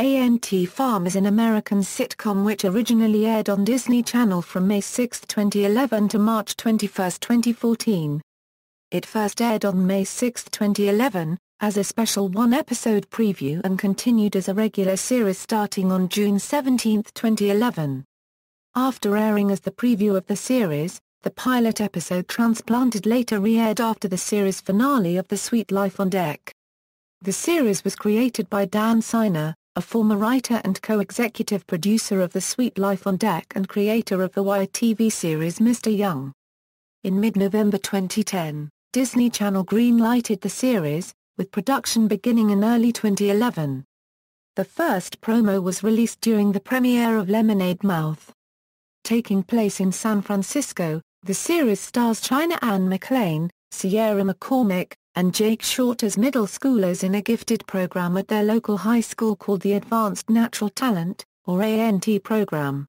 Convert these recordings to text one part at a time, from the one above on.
A.N.T. Farm is an American sitcom which originally aired on Disney Channel from May 6, 2011 to March 21, 2014. It first aired on May 6, 2011, as a special one-episode preview and continued as a regular series starting on June 17, 2011. After airing as the preview of the series, the pilot episode transpLANTed later re-aired after the series finale of The Suite Life on Deck. The series was created by Dan Siner, a former writer and co-executive producer of The Suite Life on Deck and creator of the YTV series Mr. Young. In mid-November 2010, Disney Channel greenlighted the series, with production beginning in early 2011. The first promo was released during the premiere of Lemonade Mouth. Taking place in San Francisco, the series stars China Anne McClain, Sierra McCormick, and Jake Short as middle schoolers in a gifted program at their local high school called the Advanced Natural Talent, or A.N.T. program.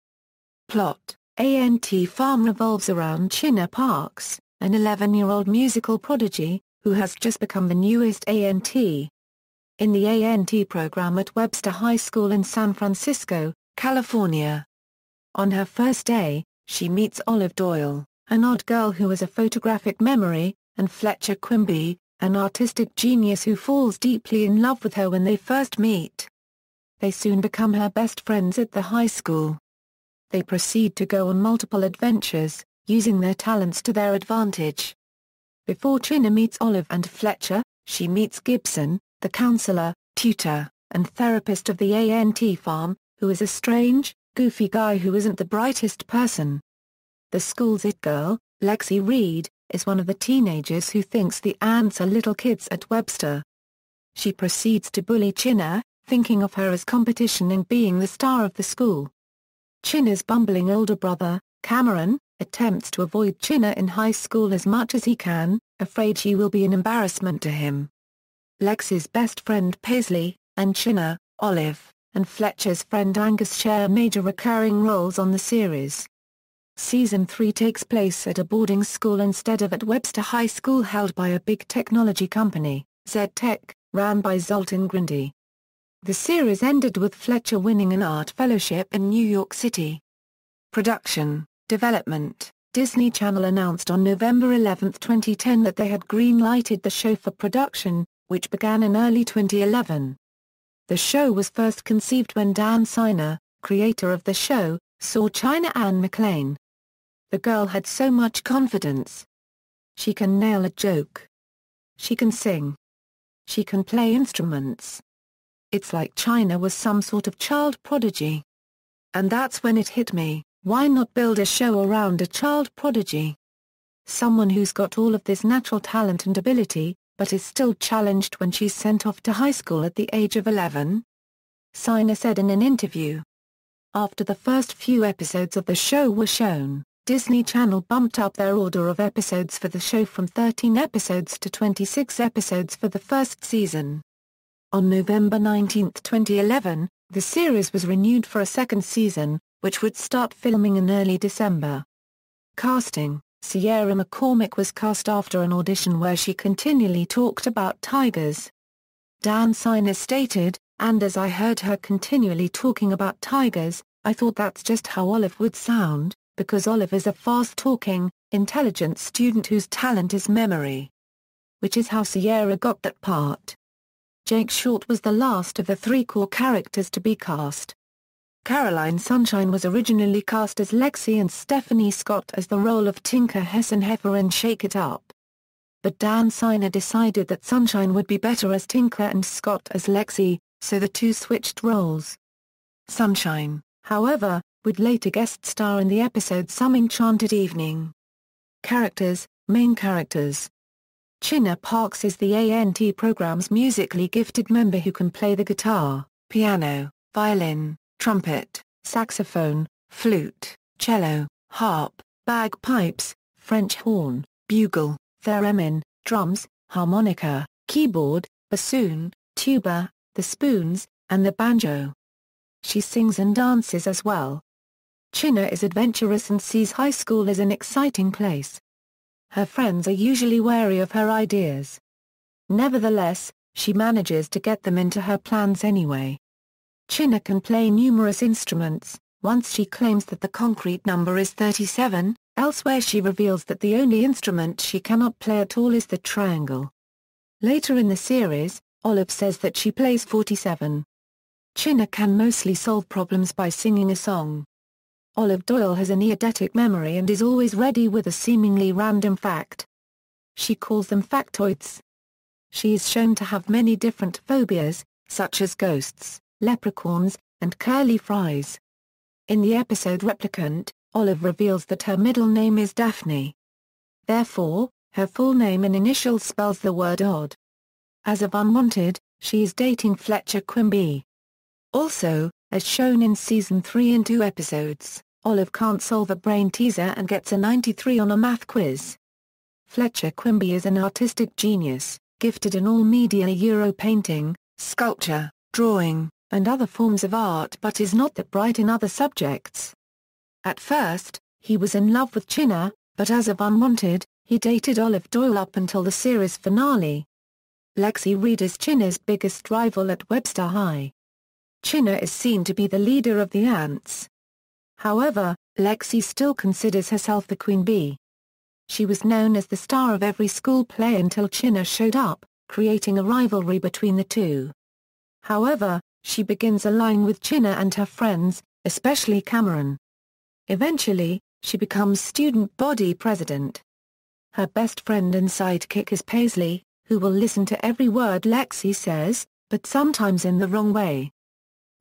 Plot: A.N.T. Farm revolves around China Parks, an 11-year-old musical prodigy, who has just become the newest A.N.T. in the A.N.T. program at Webster High School in San Francisco, California. On her first day, she meets Olive Doyle, an odd girl who has a photographic memory, and Fletcher Quimby, an artistic genius who falls deeply in love with her when they first meet. They soon become her best friends at the high school. They proceed to go on multiple adventures, using their talents to their advantage. Before China meets Olive and Fletcher, she meets Gibson, the counselor, tutor, and therapist of the A.N.T. farm, who is a strange, goofy guy who isn't the brightest person. The school's it girl, Lexi Reed, is one of the teenagers who thinks the ants are little kids at Webster. She proceeds to bully China, thinking of her as competition in being the star of the school. China's bumbling older brother, Cameron, attempts to avoid China in high school as much as he can, afraid she will be an embarrassment to him. Lexi's best friend Paisley, and China, Olive, and Fletcher's friend Angus share major recurring roles on the series. Season 3 takes place at a boarding school instead of at Webster High School held by a big technology company, Z-Tech, ran by Zoltan Grundy. The series ended with Fletcher winning an art fellowship in New York City. Production, development: Disney Channel announced on November 11, 2010 that they had green-lighted the show for production, which began in early 2011. The show was first conceived when Dan Siner, creator of the show, saw China Anne McClain. The girl had so much confidence. She can nail a joke. She can sing. She can play instruments. It's like China was some sort of child prodigy. And that's when it hit me, why not build a show around a child prodigy? Someone who's got all of this natural talent and ability, but is still challenged when she's sent off to high school at the age of 11? Siner said in an interview. After the first few episodes of the show were shown, Disney Channel bumped up their order of episodes for the show from 13 episodes to 26 episodes for the first season. On November 19, 2011, the series was renewed for a second season, which would start filming in early December. Casting: Sierra McCormick was cast after an audition where she continually talked about tigers. Dan Siner stated, "And as I heard her continually talking about tigers, I thought that's just how Olive would sound, because Olive is a fast-talking, intelligent student whose talent is memory." Which is how Sierra got that part. Jake Short was the last of the 3 core characters to be cast. Caroline Sunshine was originally cast as Lexi and Stephanie Scott as the role of Tinker Hessenheffer in Shake It Up. But Dan Siner decided that Sunshine would be better as Tinker and Scott as Lexi, so the two switched roles. Sunshine, however, would later guest star in the episode Some Enchanted Evening. Characters: Main characters. China Parks is the A.N.T. program's musically gifted member who can play the guitar, piano, violin, trumpet, saxophone, flute, cello, harp, bagpipes, French horn, bugle, theremin, drums, harmonica, keyboard, bassoon, tuba, the spoons, and the banjo. She sings and dances as well. China is adventurous and sees high school as an exciting place. Her friends are usually wary of her ideas. Nevertheless, she manages to get them into her plans anyway. China can play numerous instruments. Once she claims that the concrete number is 37, elsewhere she reveals that the only instrument she cannot play at all is the triangle. Later in the series, Olive says that she plays 47. China can mostly solve problems by singing a song. Olive Doyle has an eidetic memory and is always ready with a seemingly random fact. She calls them factoids. She is shown to have many different phobias, such as ghosts, leprechauns, and curly fries. In the episode Replicant, Olive reveals that her middle name is Daphne. Therefore, her full name in initials spells the word odd. As of Unwanted, she is dating Fletcher Quimby. Also, as shown in Season 3 in 2 episodes, Olive can't solve a brain teaser and gets a 93 on a math quiz. Fletcher Quimby is an artistic genius, gifted in all media painting, sculpture, drawing, and other forms of art but is not that bright in other subjects. At first, he was in love with China, but as of Unwanted, he dated Olive Doyle up until the series finale. Lexi Reed is China's biggest rival at Webster High. China is seen to be the leader of the ants. However, Lexi still considers herself the queen bee. She was known as the star of every school play until China showed up, creating a rivalry between the two. However, she begins allying with China and her friends, especially Cameron. Eventually, she becomes student body president. Her best friend and sidekick is Paisley, who will listen to every word Lexi says, but sometimes in the wrong way.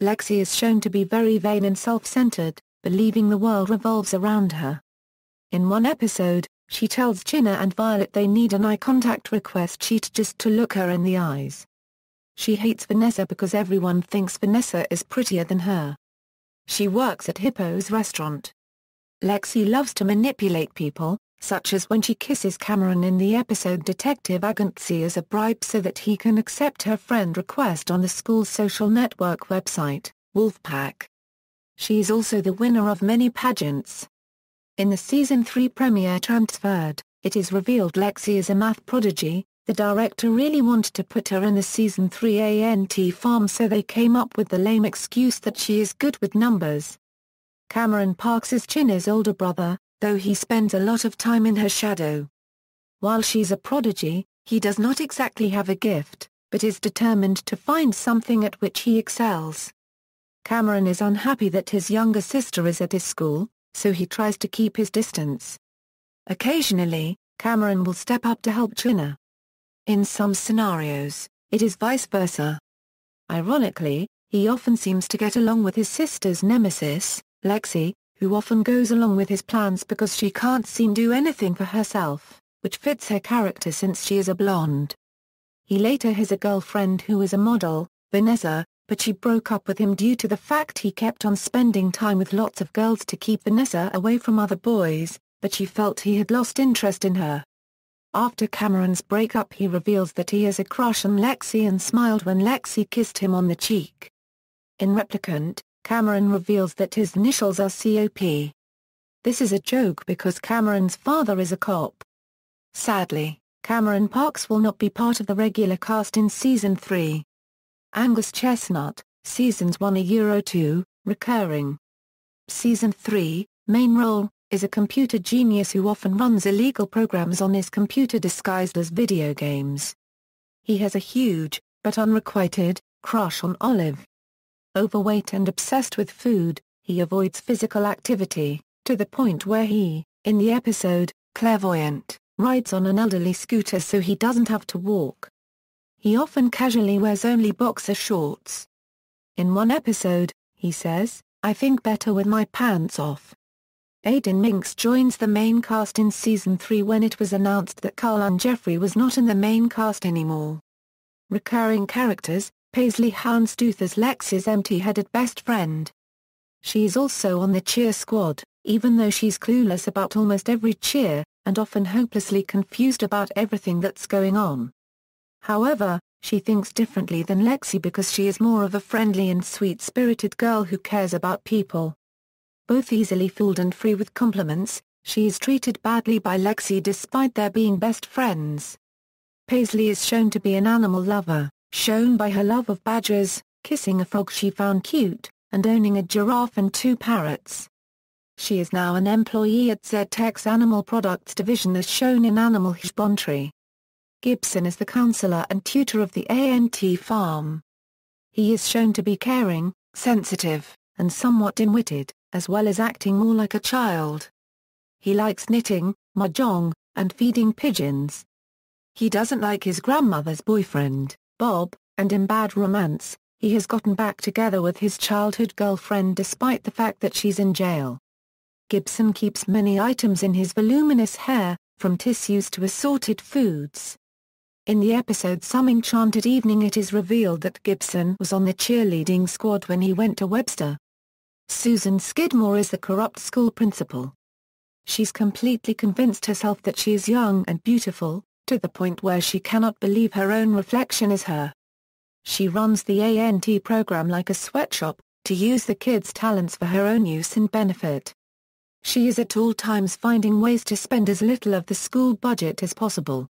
Lexi is shown to be very vain and self-centered, believing the world revolves around her. In one episode, she tells China and Violet they need an eye contact request sheet just to look her in the eyes. She hates Vanessa because everyone thinks Vanessa is prettier than her. She works at Hippo's restaurant. Lexi loves to manipulate people, such as when she kisses Cameron in the episode Detective A.N.T as a bribe so that he can accept her friend request on the school's social network website, Wolfpack. She is also the winner of many pageants. In the Season 3 premiere transplANTed, it is revealed Lexi is a math prodigy. The director really wanted to put her in the Season 3 A.N.T farm, so they came up with the lame excuse that she is good with numbers. Cameron Parks is China's older brother, though he spends a lot of time in her shadow. While she's a prodigy, he does not exactly have a gift, but is determined to find something at which he excels. Cameron is unhappy that his younger sister is at his school, so he tries to keep his distance. Occasionally, Cameron will step up to help China. In some scenarios, it is vice versa. Ironically, he often seems to get along with his sister's nemesis, Lexi, who often goes along with his plans because she can't seem to do anything for herself, which fits her character since she is a blonde. He later has a girlfriend who is a model, Vanessa, but she broke up with him due to the fact he kept on spending time with lots of girls to keep Vanessa away from other boys, but she felt he had lost interest in her. After Cameron's breakup, he reveals that he has a crush on Lexi and smiled when Lexi kissed him on the cheek. In Replicant, Cameron reveals that his initials are COP. This is a joke because Cameron's father is a cop. Sadly, Cameron Parks will not be part of the regular cast in Season 3. Angus Chestnut, Seasons 1-2, recurring. Season 3, main role, is a computer genius who often runs illegal programs on his computer disguised as video games. He has a huge, but unrequited, crush on Olive. Overweight and obsessed with food, he avoids physical activity, to the point where he, in the episode, Clairvoyant, rides on an elderly scooter so he doesn't have to walk. He often casually wears only boxer shorts. In one episode, he says, "I think better with my pants off." Aidan Minks joins the main cast in Season 3 when it was announced that Carl Jeffrey was not in the main cast anymore. Recurring characters, Paisley Houndstooth as Lexi's empty-headed best friend. She is also on the cheer squad, even though she's clueless about almost every cheer, and often hopelessly confused about everything that's going on. However, she thinks differently than Lexi because she is more of a friendly and sweet-spirited girl who cares about people. Both easily fooled and free with compliments, she is treated badly by Lexi despite their being best friends. Paisley is shown to be an animal lover, shown by her love of badgers, kissing a frog she found cute, and owning a giraffe and 2 parrots. She is now an employee at ZTEC's Animal Products division as shown in Animal Husbandry. Gibson is the counselor and tutor of the A.N.T farm. He is shown to be caring, sensitive, and somewhat dim-witted, as well as acting more like a child. He likes knitting, mahjong, and feeding pigeons. He doesn't like his grandmother's boyfriend, Bob, and in Bad Romance, he has gotten back together with his childhood girlfriend despite the fact that she's in jail. Gibson keeps many items in his voluminous hair, from tissues to assorted foods. In the episode Some Enchanted Evening it is revealed that Gibson was on the cheerleading squad when he went to Webster. Susan Skidmore is the corrupt school principal. She's completely convinced herself that she is young and beautiful, to the point where she cannot believe her own reflection is her. She runs the A.N.T program like a sweatshop, to use the kids' talents for her own use and benefit. She is at all times finding ways to spend as little of the school budget as possible.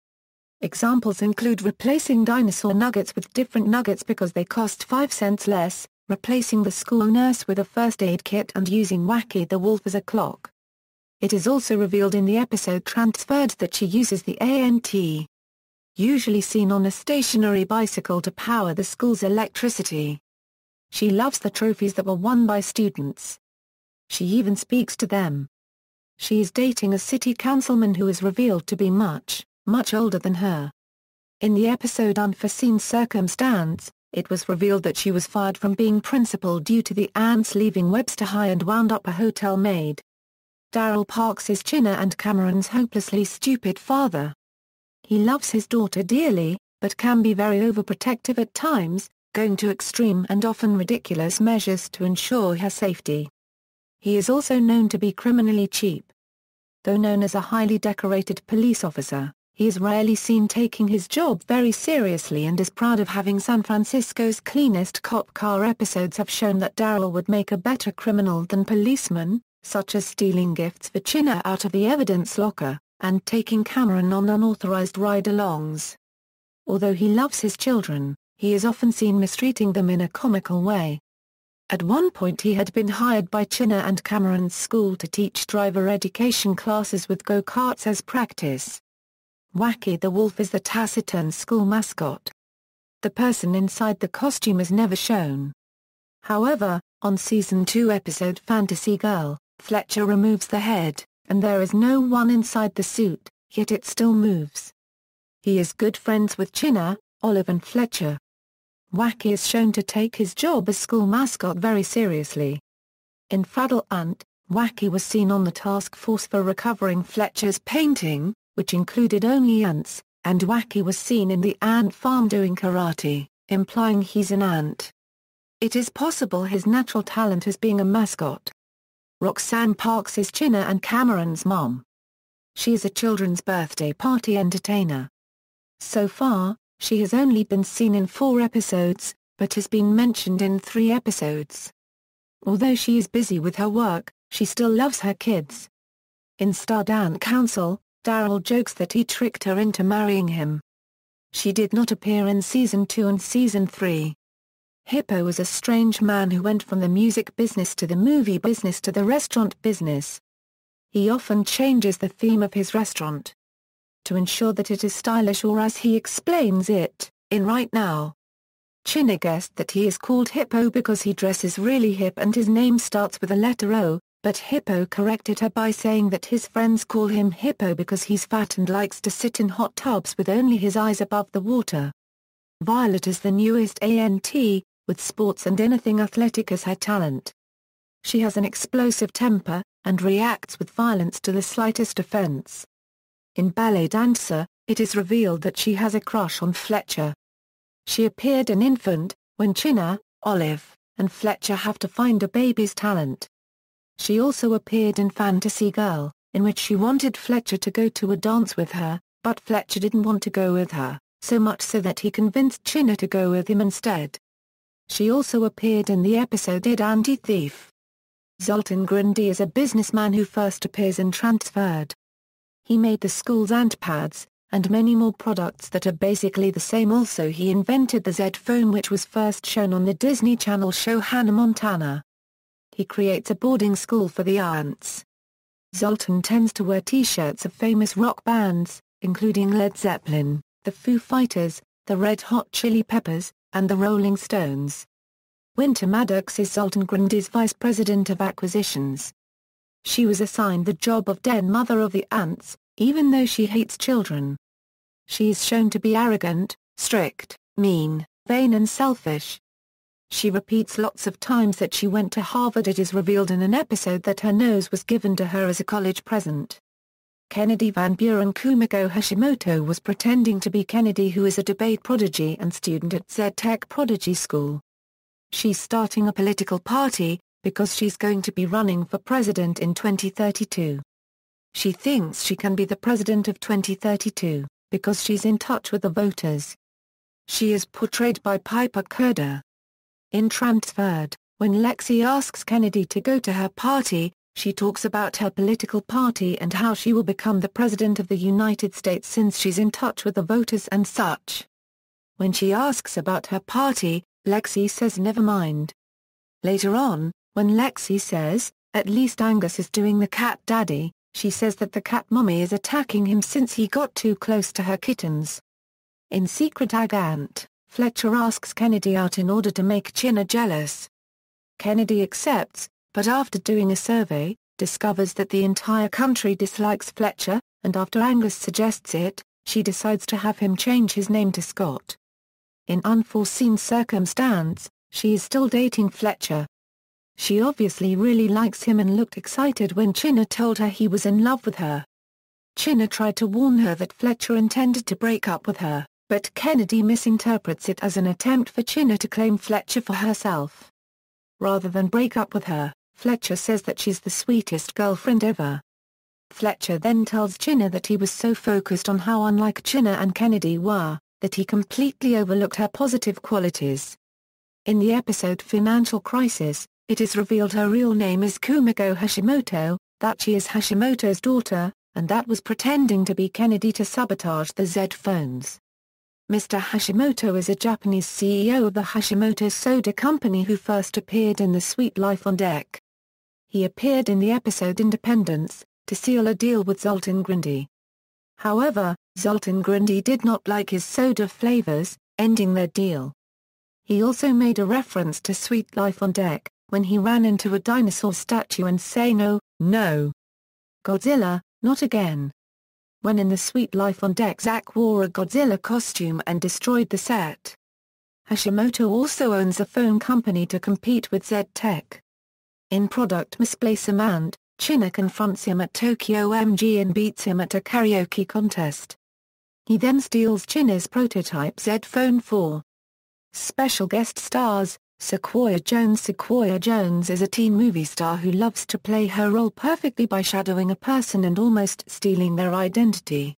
Examples include replacing dinosaur nuggets with different nuggets because they cost 5 cents less, replacing the school nurse with a first aid kit and using Wacky the Wolf as a clock. It is also revealed in the episode transplANTed that she uses the A.N.T, usually seen on a stationary bicycle, to power the school's electricity. She loves the trophies that were won by students. She even speaks to them. She is dating a city councilman who is revealed to be much older than her. In the episode Unforeseen Circumstance, it was revealed that she was fired from being principal due to the ants leaving Webster High and wound up a hotel maid. Daryl Parks is China and Cameron's hopelessly stupid father. He loves his daughter dearly, but can be very overprotective at times, going to extreme and often ridiculous measures to ensure her safety. He is also known to be criminally cheap. Though known as a highly decorated police officer, he is rarely seen taking his job very seriously and is proud of having San Francisco's cleanest cop car. Episodes have shown that Daryl would make a better criminal than policeman, such as stealing gifts for China out of the evidence locker, and taking Cameron on unauthorized ride-alongs. Although he loves his children, he is often seen mistreating them in a comical way. At one point he had been hired by China and Cameron's school to teach driver education classes with go-karts as practice. Wacky the Wolf is the taciturn school mascot. The person inside the costume is never shown. However, on Season 2 episode Fantasy Girl, Fletcher removes the head, and there is no one inside the suit, yet it still moves. He is good friends with China, Olive and Fletcher. Wacky is shown to take his job as school mascot very seriously. In Fraddle Ant, Wacky was seen on the task force for recovering Fletcher's painting, which included only ants, and Wacky was seen in the ant farm doing karate, implying he's an ant. It is possible his natural talent is being a mascot. Roxanne Parks is China and Cameron's mom. She is a children's birthday party entertainer. So far, she has only been seen in 4 episodes, but has been mentioned in 3 episodes. Although she is busy with her work, she still loves her kids. In Star Dance Council, Daryl jokes that he tricked her into marrying him. She did not appear in Season 2 and Season 3. Hippo was a strange man who went from the music business to the movie business to the restaurant business. He often changes the theme of his restaurant to ensure that it is stylish, or as he explains it, in Right Now. China guessed that he is called Hippo because he dresses really hip and his name starts with the letter O, but Hippo corrected her by saying that his friends call him Hippo because he's fat and likes to sit in hot tubs with only his eyes above the water. Violet is the newest A.N.T, with sports and anything athletic as her talent. She has an explosive temper, and reacts with violence to the slightest offense. In Ballet Dancer, it is revealed that she has a crush on Fletcher. She appeared in Infant, when China, Olive, and Fletcher have to find a baby's talent. She also appeared in Fantasy Girl, in which she wanted Fletcher to go to a dance with her, but Fletcher didn't want to go with her, so much so that he convinced China to go with him instead. She also appeared in the episode A.N.T Thief. Zoltan Grundy is a businessman who first appears in transplANTed. He made the school's ant pads, and many more products that are basically the same. Also, he invented the Z phone, which was first shown on the Disney Channel show Hannah Montana. He creates a boarding school for the ants. Zoltan tends to wear t-shirts of famous rock bands, including Led Zeppelin, the Foo Fighters, the Red Hot Chili Peppers, and the Rolling Stones. Winter Maddox is Zoltan Grundy's vice president of acquisitions. She was assigned the job of den mother of the ants, even though she hates children. She is shown to be arrogant, strict, mean, vain and selfish. She repeats lots of times that she went to Harvard. It is revealed in an episode that her nose was given to her as a college present. Kennedy Van Buren Kumiko Hashimoto was pretending to be Kennedy, who is a debate prodigy and student at Z-Tech Prodigy School. She's starting a political party, because she's going to be running for president in 2032. She thinks she can be the president of 2032, because she's in touch with the voters. She is portrayed by Piper Kerder. In transplANTed, when Lexi asks Kennedy to go to her party, she talks about her political party and how she will become the president of the United States since she's in touch with the voters and such. When she asks about her party, Lexi says never mind. Later on, when Lexi says, at least Angus is doing the cat daddy, she says that the cat mommy is attacking him since he got too close to her kittens. In Secret A.N.T, Fletcher asks Kennedy out in order to make China jealous. Kennedy accepts, but after doing a survey, discovers that the entire country dislikes Fletcher, and after Angus suggests it, she decides to have him change his name to Scott. In unforeseen circumstance, she is still dating Fletcher. She obviously really likes him and looked excited when China told her he was in love with her. China tried to warn her that Fletcher intended to break up with her, but Kennedy misinterprets it as an attempt for China to claim Fletcher for herself. Rather than break up with her, Fletcher says that she's the sweetest girlfriend ever. Fletcher then tells China that he was so focused on how unlike China and Kennedy were, that he completely overlooked her positive qualities. In the episode Financial Crisis, it is revealed her real name is Kumiko Hashimoto, that she is Hashimoto's daughter, and that was pretending to be Kennedy to sabotage the Z phones. Mr. Hashimoto is a Japanese CEO of the Hashimoto Soda Company who first appeared in The Sweet Life on Deck. He appeared in the episode Independence, to seal a deal with Zoltan Grundy. However, Zoltan Grundy did not like his soda flavors, ending their deal. He also made a reference to Sweet Life on Deck, when he ran into a dinosaur statue and say no, no. Godzilla, not again. When in The Sweet Life on Deck, Zack wore a Godzilla costume and destroyed the set. Hashimoto also owns a phone company to compete with Z-Tech. In Product Misplace and China confronts him at Tokyo MG and beats him at a karaoke contest. He then steals China's prototype Z Phone 4. Special guest stars, Sequoia Jones. Sequoia Jones is a teen movie star who loves to play her role perfectly by shadowing a person and almost stealing their identity.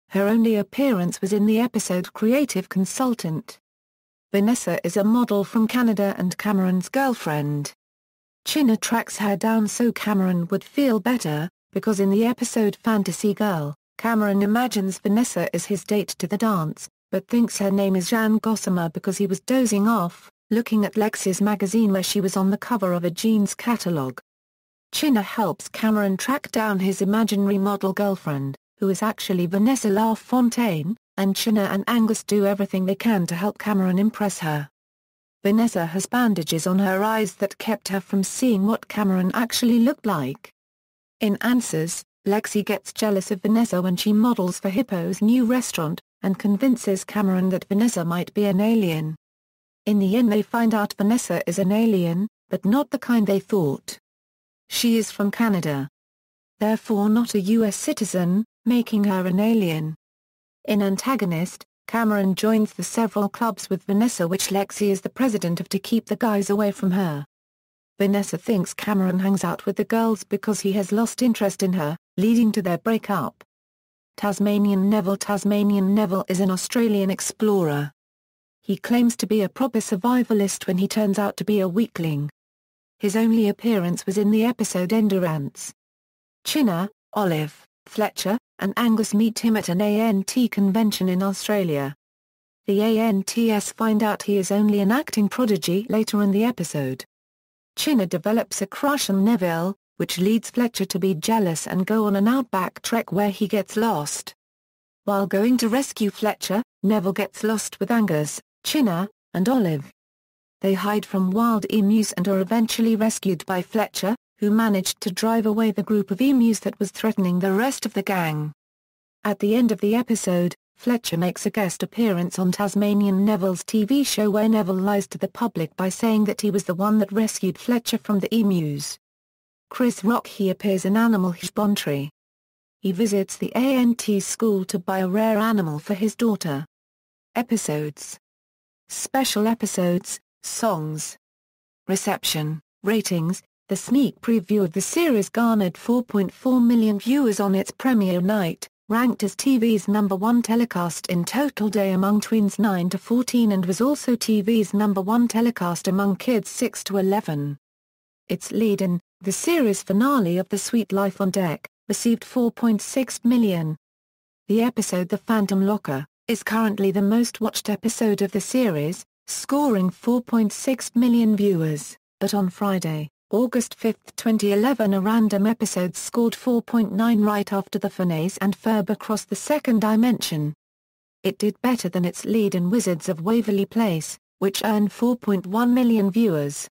Her only appearance was in the episode Creative Consultant. Vanessa is a model from Canada and Cameron's girlfriend. China tracks her down so Cameron would feel better, because in the episode Fantasy Girl, Cameron imagines Vanessa is his date to the dance, but thinks her name is Jeanne Gossamer because he was dozing off, looking at Lexi's magazine where she was on the cover of a jeans catalog. China helps Cameron track down his imaginary model girlfriend, who is actually Vanessa LaFontaine, and China and Angus do everything they can to help Cameron impress her. Vanessa has bandages on her eyes that kept her from seeing what Cameron actually looked like. In Answers, Lexi gets jealous of Vanessa when she models for Hippo's new restaurant, and convinces Cameron that Vanessa might be an alien. In the end they find out Vanessa is an alien, but not the kind they thought. She is from Canada. Therefore not a US citizen, making her an alien. In Antagonist, Cameron joins the several clubs with Vanessa which Lexi is the president of to keep the guys away from her. Vanessa thinks Cameron hangs out with the girls because he has lost interest in her, leading to their breakup. Tasmanian Neville is an Australian explorer. He claims to be a proper survivalist when he turns out to be a weakling. His only appearance was in the episode Endurance. China, Olive, Fletcher, and Angus meet him at an A.N.T convention in Australia. The A.N.Ts find out he is only an acting prodigy later in the episode. China develops a crush on Neville, which leads Fletcher to be jealous and go on an outback trek where he gets lost. While going to rescue Fletcher, Neville gets lost with Angus, China, and Olive. They hide from wild emus and are eventually rescued by Fletcher, who managed to drive away the group of emus that was threatening the rest of the gang. At the end of the episode, Fletcher makes a guest appearance on Tasmanian Neville's TV show where Neville lies to the public by saying that he was the one that rescued Fletcher from the emus. Chris Rock he appears in Animal Husbandry. He visits the A.N.T school to buy a rare animal for his daughter. Episodes. Special episodes, songs. Reception, ratings. The sneak preview of the series garnered 4.4 million viewers on its premiere night, ranked as TV's #1 telecast in total day among tweens 9 to 14 and was also TV's #1 telecast among kids 6 to 11. Its lead-in, the series finale of The Sweet Life on Deck, received 4.6 million. The episode The Phantom Locker is currently the most watched episode of the series, scoring 4.6 million viewers, but on Friday, August 5, 2011 a random episode scored 4.9 right after the finale and Ferb Across the Second Dimension. It did better than its lead-in Wizards of Waverly Place, which earned 4.1 million viewers.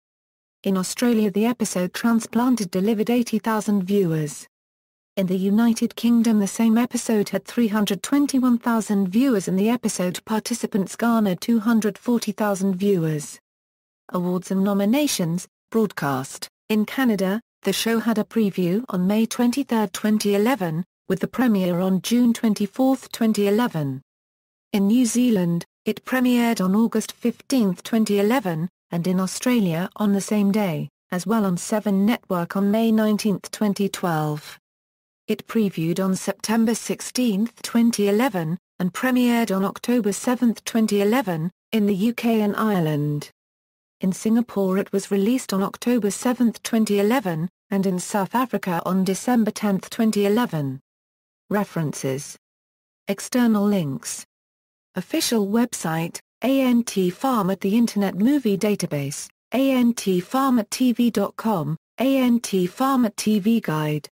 In Australia the episode TranspLANTed delivered 80,000 viewers. In the United Kingdom the same episode had 321,000 viewers and the episode participants garnered 240,000 viewers. Awards and nominations. Broadcast. In Canada, the show had a preview on May 23, 2011, with the premiere on June 24, 2011. In New Zealand, it premiered on August 15, 2011, and in Australia on the same day, as well on 7 Network on May 19, 2012. It previewed on September 16, 2011, and premiered on October 7, 2011, in the UK and Ireland. In Singapore it was released on October 7, 2011, and in South Africa on December 10, 2011. References. External links. Official website, A.N.T Farm at the Internet Movie Database, A.N.T Farm at TV.com, A.N.T Farm at TV Guide.